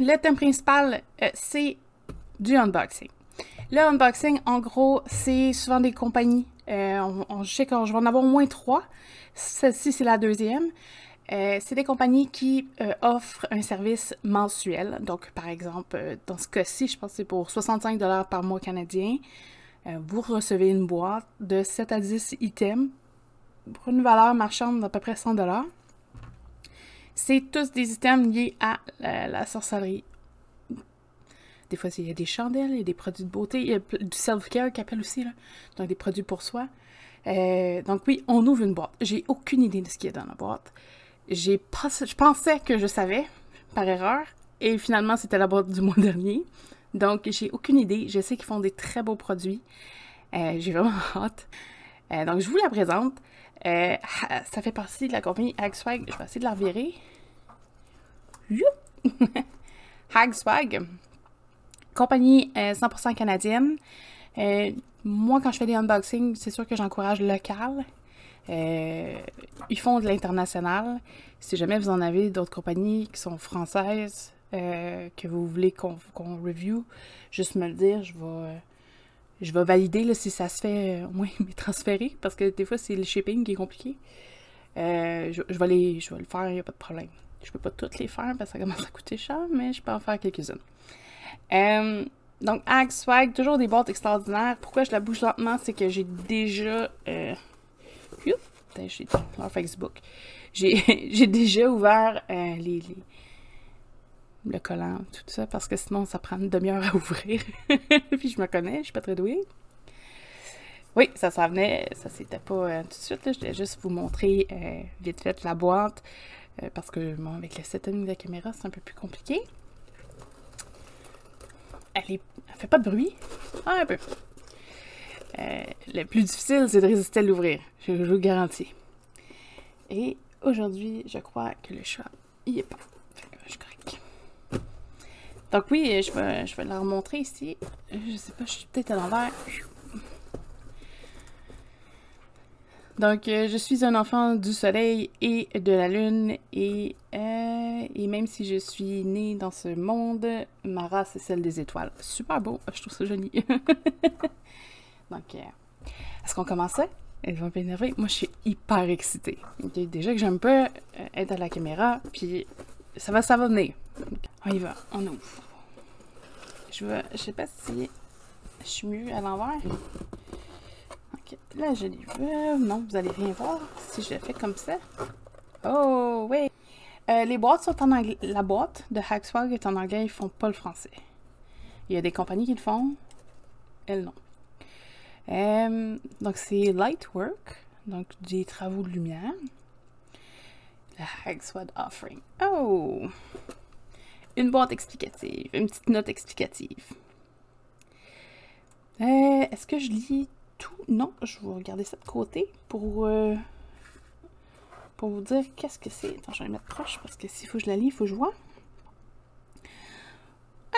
le thème principal, c'est du unboxing. Le unboxing, en gros, c'est souvent des compagnies. Je sais que je vais en avoir au moins 3. Celle-ci, c'est la deuxième. C'est des compagnies qui offrent un service mensuel. Donc, par exemple, dans ce cas-ci, je pense que c'est pour 65 $ par mois canadien. Vous recevez une boîte de 7 à 10 items pour une valeur marchande d'à peu près 100 $. C'est tous des items liés à la sorcellerie. Des fois, il y a des chandelles, il y a des produits de beauté, il y a du self-care qu'ils appellent aussi, là. Donc des produits pour soi. Donc oui, on ouvre une boîte. J'ai aucune idée de ce qu'il y a dans la boîte. Je pensais que je savais, par erreur, et finalement, c'était la boîte du mois dernier. Donc, j'ai aucune idée. Je sais qu'ils font des très beaux produits. J'ai vraiment hâte. Donc, je vous la présente. Ça fait partie de la compagnie Hagswag. Je vais essayer de la revirer. Hagswag. Compagnie 100% canadienne. Moi, quand je fais des unboxings, c'est sûr que j'encourage le local. Ils font de l'international. Si jamais vous en avez d'autres compagnies qui sont françaises, que vous voulez qu'on review, juste me le dire, je vais valider là, si ça se fait, au moins me transférer, parce que des fois, c'est le shipping qui est compliqué. Je vais le faire, il n'y a pas de problème. Je peux pas toutes les faire parce que ça commence à coûter cher, mais je peux en faire quelques-unes. Donc, Hagswag, toujours des boîtes extraordinaires. Pourquoi je la bouge lentement, c'est que j'ai déjà... j'ai leur Facebook. J'ai déjà ouvert le collant, tout ça, parce que sinon, ça prend une demi-heure à ouvrir. Puis je me connais, je suis pas très douée. Oui, ça venait, ça c'était pas tout de suite, là. Je voulais juste vous montrer vite fait la boîte, parce que, bon, avec le setting de la caméra, c'est un peu plus compliqué. Elle fait pas de bruit. Ah, un peu. Le plus difficile, c'est de résister à l'ouvrir. Je vous le garantis. Et aujourd'hui, je crois que le chat, il est pas. Je craque. Donc oui, je vais la remontrer ici. Je sais pas, je suis peut-être à l'envers. Donc, je suis un enfant du soleil et de la lune. Et même si je suis née dans ce monde, ma race est celle des étoiles. Super beau, je trouve ça joli. Donc, est-ce qu'on commençait? Elles vont m'énerver. Moi, je suis hyper excitée. Okay? Déjà que j'aime pas être à la caméra, puis ça va venir. On y va, on ouvre. Je sais pas si je suis mieux à l'envers. Ok, là, je les veux. Non, vous allez rien voir si je le fais comme ça. Oh, oui! Les boîtes sont en anglais. La boîte de Hagswag est en anglais, ils font pas le français. Il y a des compagnies qui le font, elles non. Donc, c'est Lightwork, donc des travaux de lumière. La Hagswag Offering. Oh! Une boîte explicative, une petite note explicative. Est-ce que je lis tout? Non, je vais regarder ça de côté pour vous dire qu'est-ce que c'est. Attends, je vais le mettre proche parce que s'il faut que je la lis, il faut que je vois.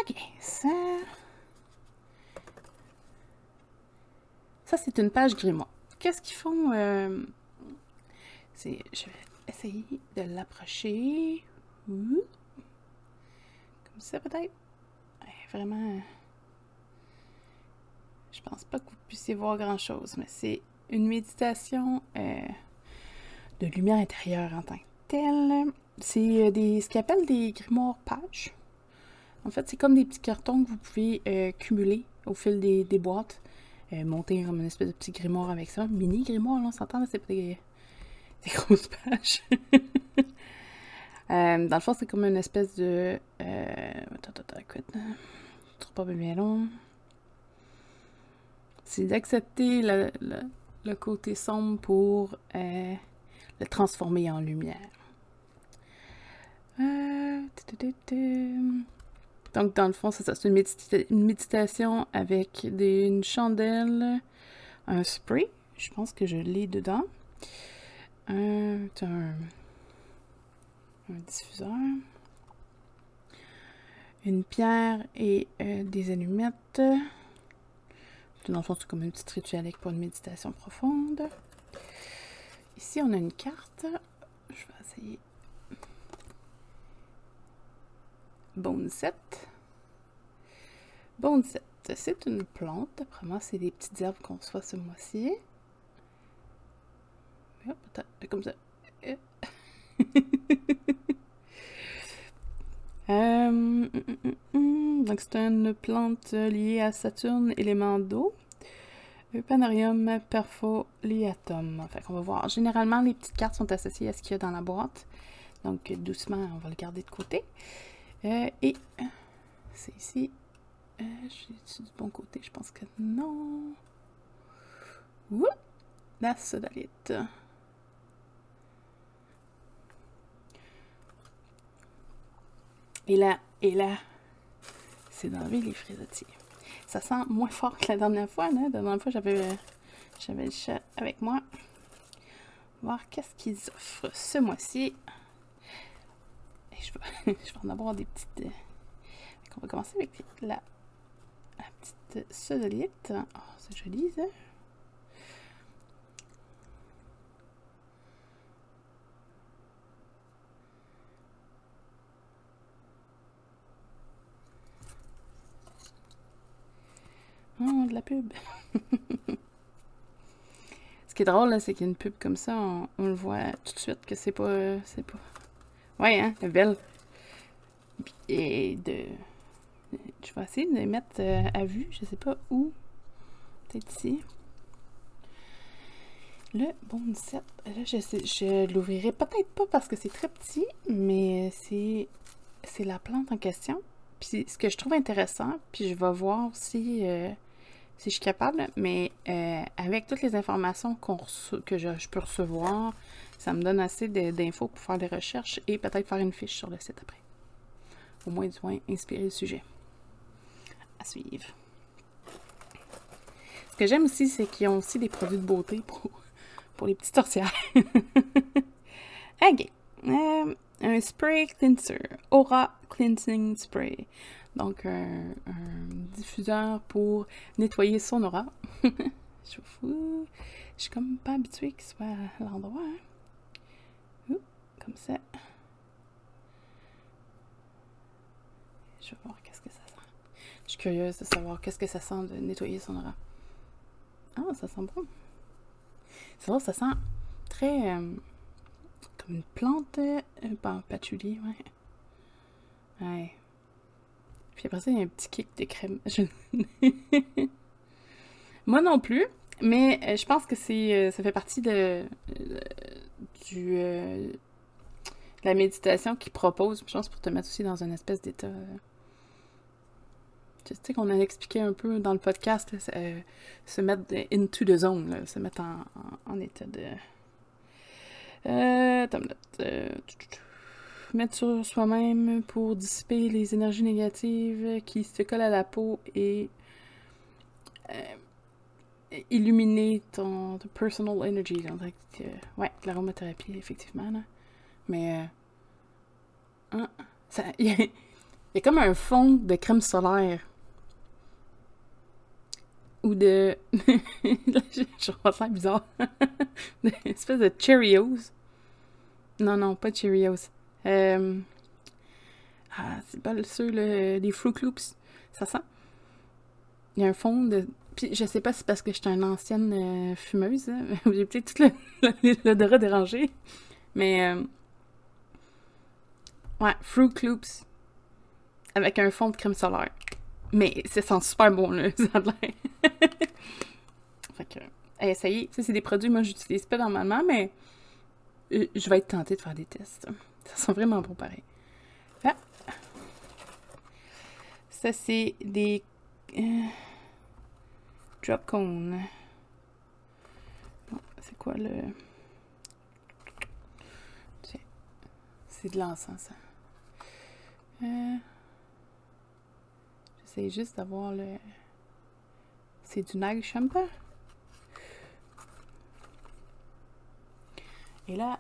Ok, ça c'est une page grimoire. Qu'est-ce qu'ils font? Je vais essayer de l'approcher. Comme ça, peut-être? Vraiment... Je pense pas que vous puissiez voir grand-chose, mais c'est une méditation de lumière intérieure en tant que telle. C'est ce qu'ils appellent des grimoires pages. En fait, c'est comme des petits cartons que vous pouvez cumuler au fil des boîtes. Monter comme une espèce de petit grimoire avec ça. Mini grimoire, là, on s'entend, c'est pas des grosses pages. Dans le fond, c'est comme une espèce de... écoute, trop pas bien long. C'est d'accepter le côté sombre pour le transformer en lumière. Donc, dans le fond, c'est ça. C'est une méditation avec une chandelle, un spray. Je pense que je l'ai dedans. Un diffuseur. Une pierre et des allumettes. Dans le fond, c'est comme une petite rituel pour une méditation profonde. Ici, on a une carte. Je vais essayer. Boneset. Boneset, c'est une plante. Apparemment, c'est des petites herbes qu'on reçoit ce mois-ci. Hop, attends, comme ça. Donc, c'est une plante liée à Saturne, élément d'eau. Eupanarium perfoliatum. Fait qu'on va voir. Généralement, les petites cartes sont associées à ce qu'il y a dans la boîte. Donc, doucement, on va le garder de côté. Et c'est ici. Je suis du bon côté? Je pense que non. Ouh! La sodalite. Et là, c'est d'enlever les frésotiers. Ça sent moins fort que la dernière fois. Hein? La dernière fois, j'avais le chat avec moi. Voir qu'est-ce qu'ils offrent ce mois-ci. Je vais en avoir des petites... On va commencer avec la petite sodalite. Oh, c'est joli, ça. Oh, de la pub. Ce qui est drôle, c'est qu'il y a une pub comme ça, on le voit tout de suite que c'est pas... Ouais, hein, elle est belle. Et je vais essayer de les mettre à vue, je sais pas où. Peut-être ici. Le Boneset, là, je l'ouvrirai peut-être pas parce que c'est très petit, mais c'est la plante en question. Puis ce que je trouve intéressant, puis je vais voir si je suis capable, mais avec toutes les informations que je peux recevoir, ça me donne assez d'infos pour faire des recherches et peut-être faire une fiche sur le site après. Au moins, du moins, inspirer le sujet. À suivre. Ce que j'aime aussi, c'est qu'ils ont aussi des produits de beauté pour les petites sorcières. Ok. Un spray cleanser. Aura Cleansing Spray. Donc, un diffuseur pour nettoyer son aura. Je suis comme pas habituée qu'il soit à l'endroit. Hein? Comme ça. Je vais voir qu'est-ce que ça sent. Je suis curieuse de savoir qu'est-ce que ça sent de nettoyer son aura. Ah, ça sent bon. C'est vrai, ça sent très... comme une plante... patchouli, ouais. Ouais. Puis après ça, il y a un petit kick de crème. Moi non plus, mais je pense que ça fait partie de la méditation qu'ils proposent, je pense, pour te mettre aussi dans une espèce d'état... Tu sais qu'on a expliqué un peu dans le podcast, là, se mettre into the zone, là, se mettre en état de... mettre sur soi-même pour dissiper les énergies négatives qui se collent à la peau et illuminer ton personal energy. Donc, ouais, l'aromathérapie, effectivement. Là. Mais il y a comme un fond de crème solaire. Ou de... je trouve ça bizarre. Une espèce de Cheerios. Non, pas Cheerios. C'est pas ceux, les Fruit Loops. Ça sent. Il y a un fond de... Puis je sais pas si c'est parce que j'étais une ancienne fumeuse. Hein? J'ai peut-être tout l'odorat dérangé. Mais... ouais, Fruit Loops. Avec un fond de crème solaire. Mais ça sent super bon, là. Ça a l'air. Fait que... ça y est, ça c'est des produits que moi j'utilise pas normalement, mais... je vais être tentée de faire des tests. Ça sent vraiment bon pareil. Ah. Ça, c'est des drop cones. Bon, c'est quoi le... C'est de l'encens, ça. J'essaie juste d'avoir le... C'est du Nag Champa. Et là...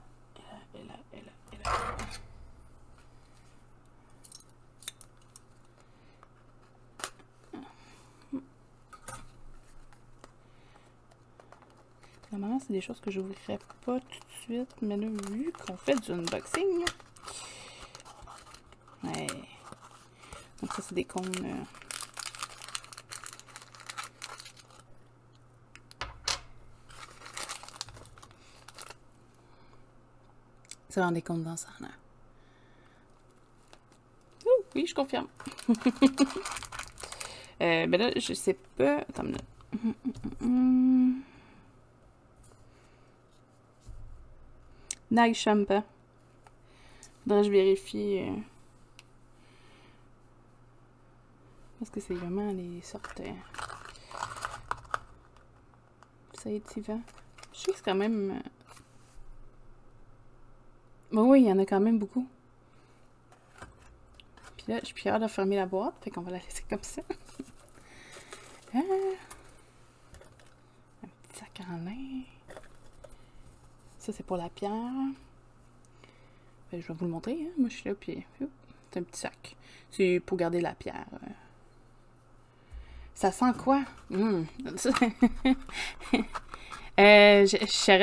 Normalement, c'est des choses que je n'ouvrirai pas tout de suite, mais là, vu qu'on fait du unboxing, ouais, Ça, c'est des cônes... C'est vraiment des cônes dansants, là. Ouh, oui, je confirme. Ben là, je sais pas... Attends une minute. Nag Champa. Faudrait que je vérifie... Parce que c'est vraiment les sortes... Saïtivant. Je sais que c'est quand même... Bon, oui, il y en a quand même beaucoup. Puis là, je suis plus hâte de fermer la boîte, fait qu'on va la laisser comme ça. Un petit sac en lin. Ça, c'est pour la pierre. Ben, je vais vous le montrer, hein. Moi, je suis là, puis c'est un petit sac. C'est pour garder la pierre. Ça sent quoi? J'aurais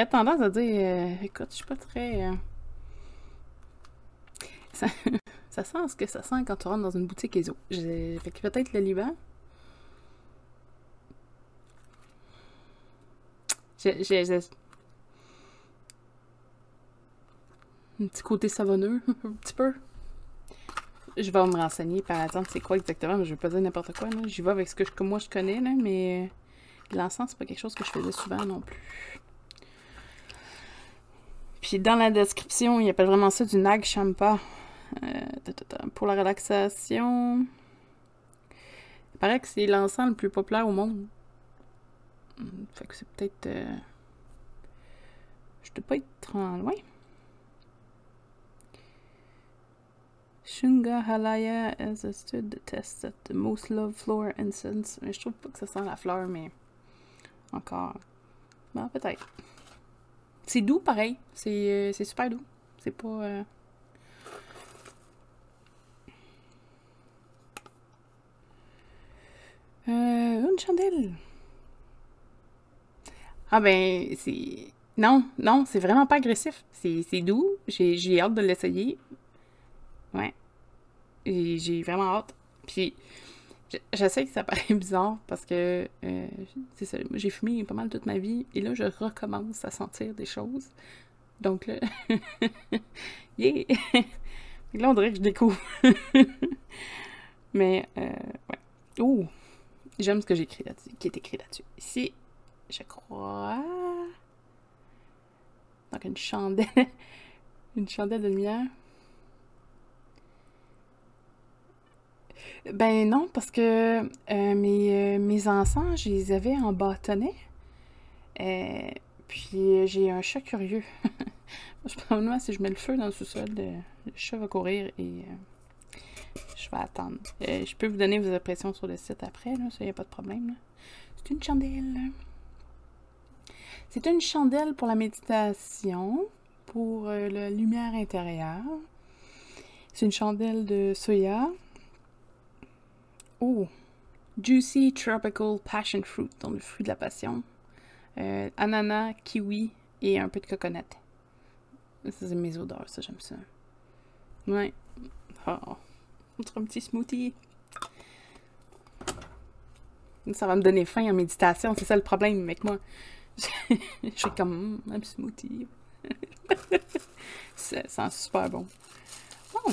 tendance à dire... écoute, je suis pas très... Ça sent ce que ça sent quand tu rentres dans une boutique ESO. Fait que peut-être le Liban. Un petit côté savonneux, un petit peu. Je vais me renseigner, par exemple, c'est quoi exactement, mais je vais pas dire n'importe quoi. J'y vais avec ce que moi je connais, là, mais l'encens, c'est pas quelque chose que je faisais souvent non plus. Puis dans la description, il appelle vraiment ça du Nag Champa. Pour la relaxation. Il paraît que c'est l'encens le plus populaire au monde. Fait que c'est peut-être... Je dois pas être en loin. Shunga Halaya has stood the test at the most loved flower incense. Mais je trouve pas que ça sent la fleur, mais encore. Bon, peut-être. C'est doux, pareil. C'est super doux. C'est pas... une chandelle. Ah ben, c'est... Non, non, c'est vraiment pas agressif. C'est doux. J'ai hâte de l'essayer. Ouais. J'ai vraiment hâte. Puis, je sais que ça paraît bizarre parce que, c'est ça, j'ai fumé pas mal toute ma vie et là, je recommence à sentir des choses. Donc là, yeah! Là, on dirait que je découvre. Mais, ouais. Ouh! J'aime ce que j'ai écrit là-dessus, qui est écrit là-dessus. Ici, je crois... Donc, une chandelle. Une chandelle de lumière. Ben non, parce que mes encens, je les avais en bâtonnet. Puis j'ai un chat curieux. Je pense si je mets le feu dans le sous-sol, le chat va courir et je vais attendre. Je peux vous donner vos impressions sur le site après, là, ça, il n'y a pas de problème. C'est une chandelle. C'est une chandelle pour la méditation, pour la lumière intérieure. C'est une chandelle de soya. Oh! Juicy Tropical Passion Fruit, donc le fruit de la passion. Ananas, kiwi et un peu de coconut. Ça, c'est mes odeurs, ça, j'aime ça. Ouais. Oh. Un petit smoothie. Ça va me donner faim en méditation, c'est ça le problème avec moi. Je suis comme un smoothie. Ça sent super bon. Oh.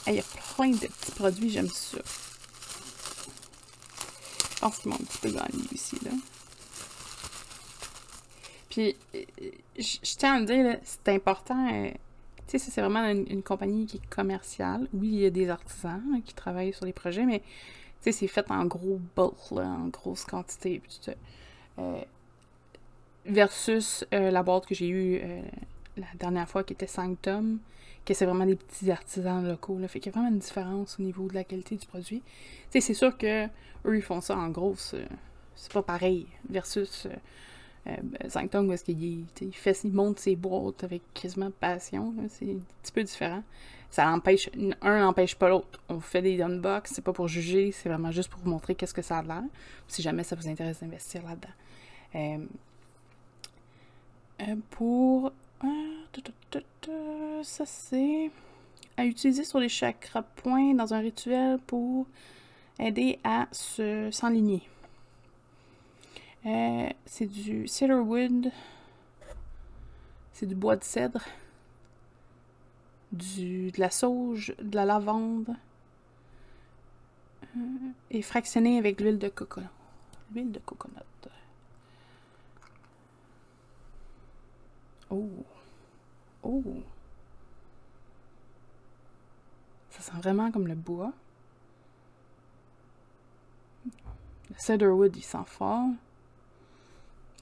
Il y a plein de petits produits, j'aime ça. Je pense qu'ils m'ont un petit peu gagné ici, là. Puis, je tiens à le dire, c'est important. Tu sais, ça, c'est vraiment une compagnie qui est commerciale. Oui, il y a des artisans là, qui travaillent sur les projets, mais tu sais, c'est fait en gros bulk, là, en grosse quantité. Puis tout ça. Versus la boîte que j'ai eue la dernière fois, qui était 5 tomes, que c'est vraiment des petits artisans locaux. Là. Fait qu'il y a vraiment une différence au niveau de la qualité du produit. Tu sais, c'est sûr que eux, ils font ça en gros, c'est pas pareil. Versus 5 tomes, où est-ce qu'il monte ses boîtes avec quasiment passion. C'est un petit peu différent. Ça l'empêche, un n'empêche pas l'autre. On fait des unbox, c'est pas pour juger, c'est vraiment juste pour vous montrer qu'est-ce que ça a l'air. Si jamais ça vous intéresse d'investir là-dedans. Pour... ça, c'est... à utiliser sur les chakras points dans un rituel pour aider à s'enligner. C'est du cedarwood, c'est du bois de cèdre, de la sauge, de la lavande, et fractionné avec l'huile de coconut. L'huile de coconut. Oh! Oh! Ça sent vraiment comme le bois. Le cedarwood, il sent fort.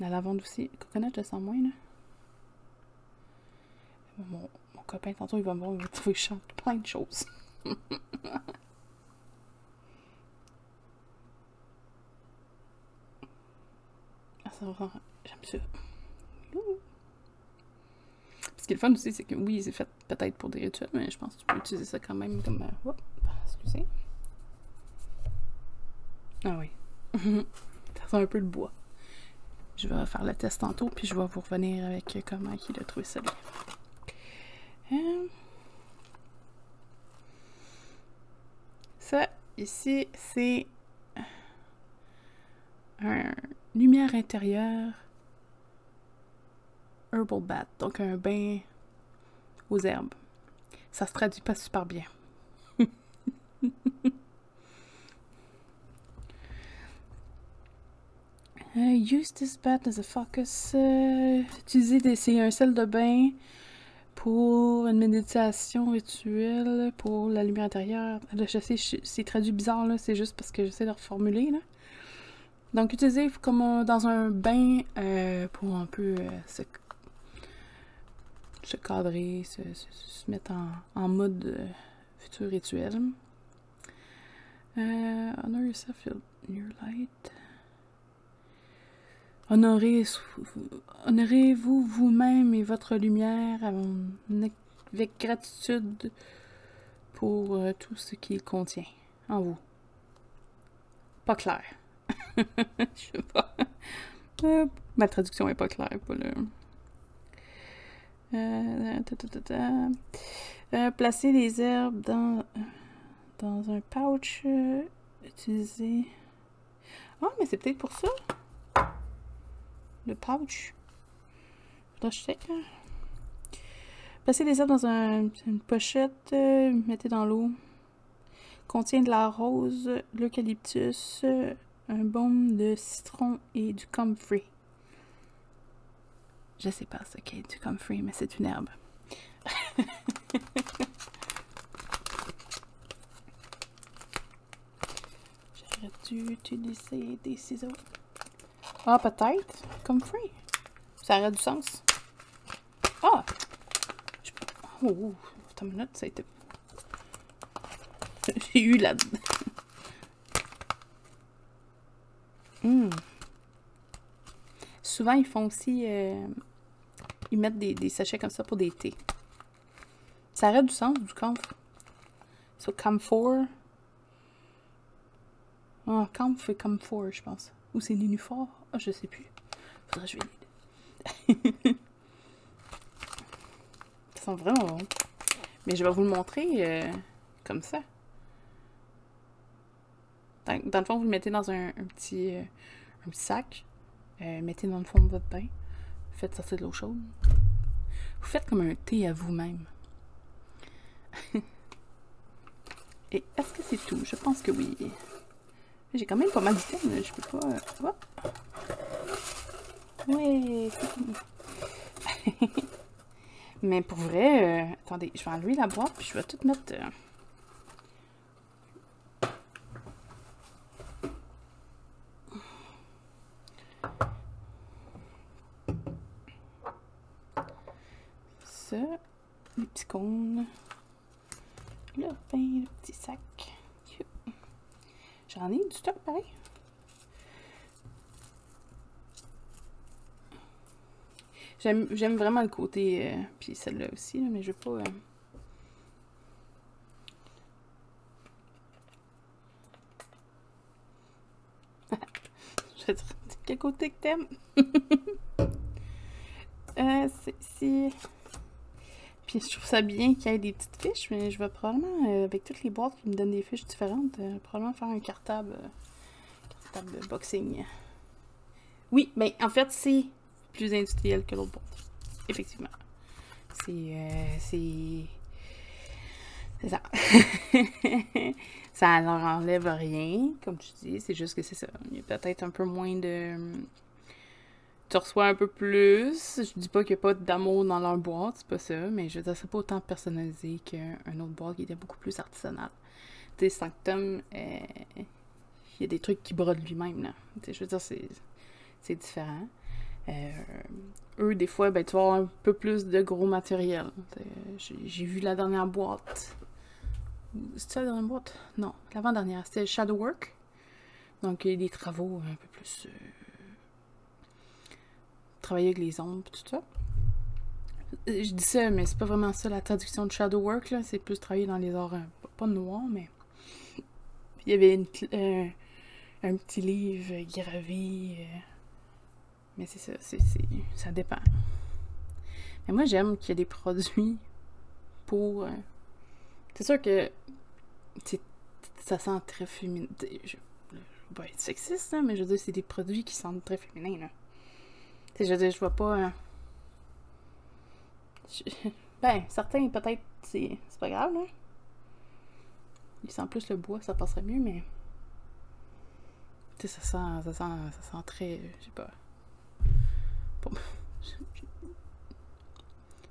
La lavande aussi. Le coconut, je sens moins, là. Mon copain, tantôt, il va me voir, il va trouver que je chante plein de choses. Ah, ça va. J'aime ça. Ce qui est le fun aussi, c'est que oui, c'est fait peut-être pour des rituels, mais je pense que tu peux utiliser ça quand même comme... excusez. Ah oui. Ça sent un peu le bois. Je vais faire le test tantôt, puis je vais vous revenir avec comment il a trouvé ça. Ça, ici, c'est un lumière intérieure herbal bath, donc un bain aux herbes. Ça se traduit pas super bien. Use this bath as a focus. C'est un sel de bain pour une méditation rituelle pour la lumière intérieure. Là, je sais, c'est traduit bizarre, là, c'est juste parce que j'essaie de reformuler, là. Donc, utilisez comme dans un bain pour un peu se cadrer, se mettre en mode futur rituel. Honor yourself, your light. Honorez-vous vous-même et votre lumière avec gratitude pour tout ce qu'il contient en vous. Pas clair. Je sais pas. Ma traduction est pas claire. Pas le... Placez les herbes dans un pouch. Utilisez... Ah, mais c'est peut-être pour ça. Le pouch. Faudra que je check. Placez les herbes dans une pochette. Mettez dans l'eau. Contient de la rose, l'eucalyptus, un baume de citron et du comfrey. Je sais pas ce qu'est du comfrey, mais c'est une herbe. J'aurais dû utiliser des ciseaux. Ah, peut-être. Comfrey. Ça aurait du sens. Ah! Oh, attends une minute, ça a été... J'ai eu la... Souvent, ils font aussi... ils mettent des sachets comme ça pour des thés. Ça aurait du sens, du camphre. So, camphor. Ah, camphre et camphor, je pense. Ou c'est nénuphar. Ah, je sais plus. Faudrait que je vérifie. Ça sent vraiment bon. Mais je vais vous le montrer comme ça. Dans le fond, vous le mettez dans un petit sac. Mettez dans le fond de votre bain. Faites sortir de l'eau chaude. Vous faites comme un thé à vous-même. Et est-ce que c'est tout? Je pense que oui. J'ai quand même pas mal d'items. Je peux pas... Ouais, c'est fini. Mais pour vrai... attendez, je vais enlever la boîte puis je vais tout mettre... Ça, les petits cônes, le pain, le petit sac. J'en ai du stock pareil. J'aime vraiment le côté, puis celle-là aussi, là, mais je veux pas... Je vais dire, quel côté que t'aimes? C'est ici. Puis je trouve ça bien qu'il y ait des petites fiches, mais je vais probablement, avec toutes les boîtes qui me donnent des fiches différentes, probablement faire un cartable boxing. Oui, mais en fait, c'est plus industriel que l'autre boîte. Effectivement. C'est ça. Ça leur enlève rien, comme tu dis. C'est juste que c'est ça. Il y a peut-être un peu moins de... Tu reçois un peu plus. Je dis pas qu'il n'y a pas d'amour dans leur boîte, c'est pas ça. Mais je veux dire, c'est pas autant personnalisé qu'un autre boîte qui était beaucoup plus artisanal. Tu sais, Sanctum, il y a des trucs qui brodent lui-même, là. Tu sais, je veux dire, c'est différent. Eux, des fois, ben, tu vas avoir un peu plus de gros matériel. J'ai vu la dernière boîte. C'était la dernière boîte? Non, l'avant-dernière. C'était Shadowwork. Donc, il y a des travaux un peu plus... travailler avec les ombres, tout ça. Je dis ça, mais c'est pas vraiment ça la traduction de Shadowwork, là. C'est plus travailler dans les arts, pas noirs, mais... Il y avait un petit livre gravé... mais c'est ça, ça dépend. Mais moi, j'aime qu'il y ait des produits pour... c'est sûr que ça sent très féminin. Je vais pas être sexiste, hein, mais je veux dire, c'est des produits qui sentent très féminins, là. Je veux dire, je vois pas... ben, certains, peut-être, c'est pas grave, là. Ils sentent plus le bois, ça passerait mieux, mais... Tu sais, ça sent très... je sais pas...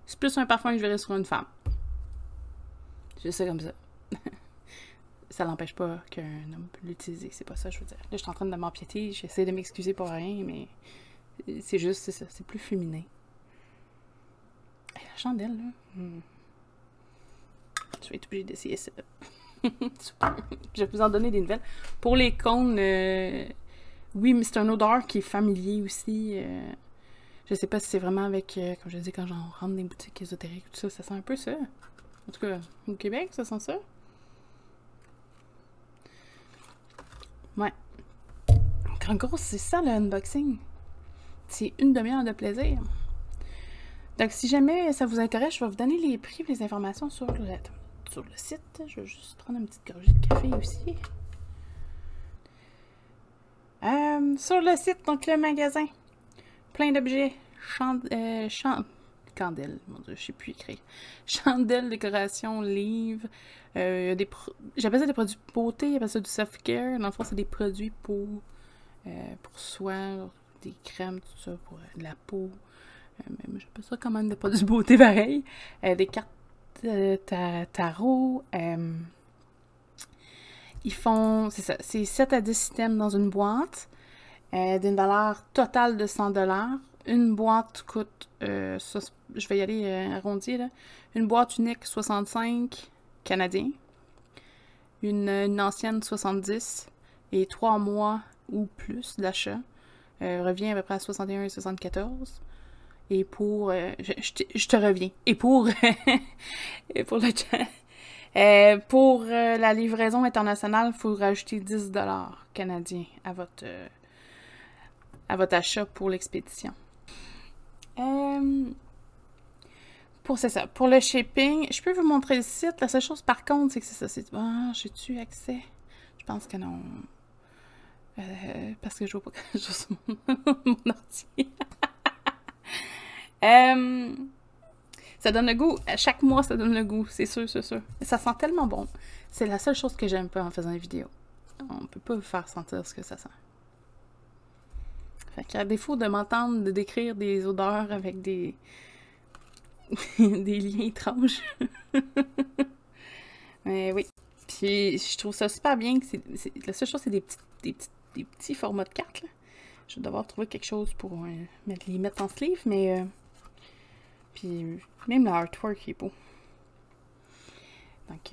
C'est plus un parfum que je verrais sur une femme. Je sais comme ça. Ça n'empêche pas qu'un homme peut l'utiliser, c'est pas ça, je veux dire. Là, je suis en train de m'empiéter, j'essaie de m'excuser pour rien, mais c'est juste, c'est ça, c'est plus féminin. La chandelle, là. Je vais être obligée d'essayer ça. Je vais vous en donner des nouvelles. Pour les cônes, oui, mais c'est un odeur qui est familier aussi. Je sais pas si c'est vraiment avec, comme je dis, quand j'en rentre dans des boutiques ésotériques, tout ça, ça sent un peu ça. En tout cas, au Québec, ça sent ça. Ouais. En gros, c'est ça le unboxing. C'est une demi-heure de plaisir. Donc, si jamais ça vous intéresse, je vais vous donner les prix et les informations sur le site. Je vais juste prendre une petite gorgée de café aussi. Sur le site, donc le magasin, plein d'objets. Candelles, mon Dieu, je sais plus écrire. Chandelles, décoration, livres. J'appelle ça des produits beauté, j'appelle ça du self-care. Dans le fond, c'est des produits pour soi, des crèmes, tout ça, pour la peau. Mais j'appelle ça quand même des produits beauté pareil. Des cartes tarot. Ils font, c'est ça, c'est 7 à 10 systèmes dans une boîte, d'une valeur totale de 100$. Une boîte coûte, je vais y aller arrondi, là. Une boîte unique, 65 canadiens. Une ancienne, 70. Et 3 mois ou plus d'achat revient à peu près à 61 et 74. Et pour... je te reviens. Et pour... et pour le chat... pour la livraison internationale, il faut rajouter 10$ canadiens à votre achat pour l'expédition. C'est ça. Pour le shipping, je peux vous montrer le site. La seule chose, par contre, c'est que c'est ça. Ah, j'ai-tu accès? Je pense que non. Parce que je vois pas quelque chose sur mon ordi. Ça donne le goût. Chaque mois, ça donne le goût. C'est sûr, c'est sûr. Ça sent tellement bon. C'est la seule chose que j'aime pas en faisant des vidéos. On peut pas vous faire sentir ce que ça sent. Fait qu'à défaut de m'entendre de décrire des odeurs avec des des liens étranges. Mais oui. Puis je trouve ça super bien. La seule chose, c'est des petits formats de cartes, là. Je vais devoir trouver quelque chose pour les mettre en sleeve, mais... puis même le artwork est beau. Donc,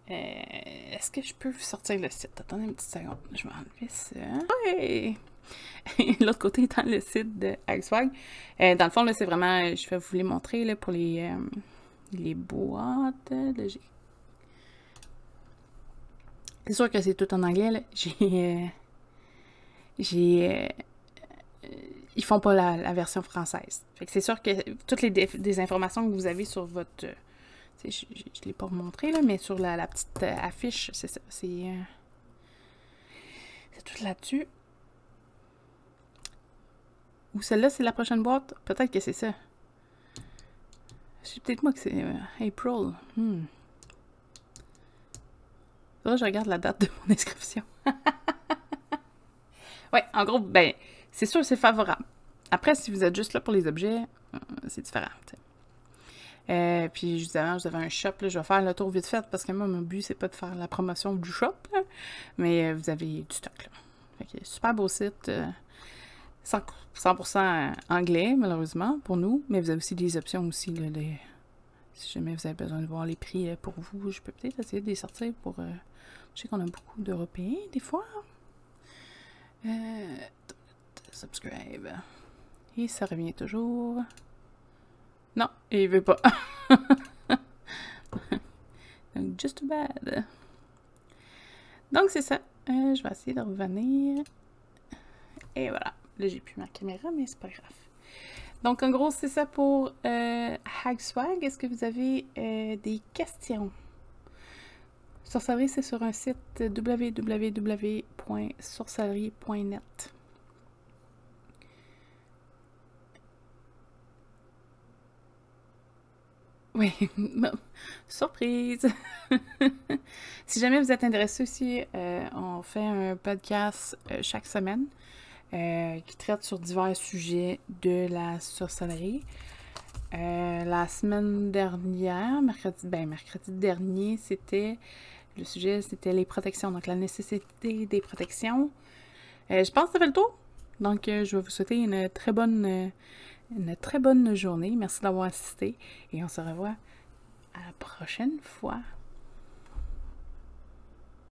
est-ce que je peux sortir le site? Attendez une petite seconde. Je vais enlever ça. Ouais! L'autre côté étant le site de Axwag. Dans le fond, là, c'est vraiment... Je vais vous les montrer là, pour les boîtes. C'est sûr que c'est tout en anglais. J'ai ils font pas la version française. Fait que c'est sûr que toutes des informations que vous avez sur votre... je ne l'ai pas montré, là, mais sur la petite affiche, c'est ça. C'est tout là-dessus. Ou celle-là, c'est la prochaine boîte? Peut-être que c'est ça. C'est peut-être moi que c'est April. Là, je regarde la date de mon inscription. Ouais, en gros, ben, c'est sûr que c'est favorable. Après, si vous êtes juste là pour les objets, c'est différent. Puis, justement, vous avez un shop, là, je vais faire le tour vite fait parce que moi, mon but, c'est pas de faire la promotion du shop, là, mais vous avez du stock, là. Fait que, super beau site, 100% anglais, malheureusement, pour nous, mais vous avez aussi des options aussi, là, si jamais vous avez besoin de voir les prix pour vous, je peux peut-être essayer de les sortir pour... je sais qu'on a beaucoup d'Européens, des fois. Subscribe. Et ça revient toujours. Non, il veut pas. Donc, just too bad. Donc, c'est ça. Je vais essayer de revenir. Et voilà. Là, j'ai plus ma caméra, mais c'est pas grave. Donc, en gros, c'est ça pour HagSwag. Est-ce que vous avez des questions? Sorcellerie, c'est sur un site www.sorcellerie.net. Oui, surprise! Si jamais vous êtes intéressé aussi, on fait un podcast chaque semaine qui traite sur divers sujets de la sorcellerie. La semaine dernière, mercredi dernier, le sujet c'était les protections, donc la nécessité des protections. Je pense que ça fait le tour. Donc, je vais vous souhaiter une très bonne journée. Merci d'avoir assisté et on se revoit à la prochaine fois.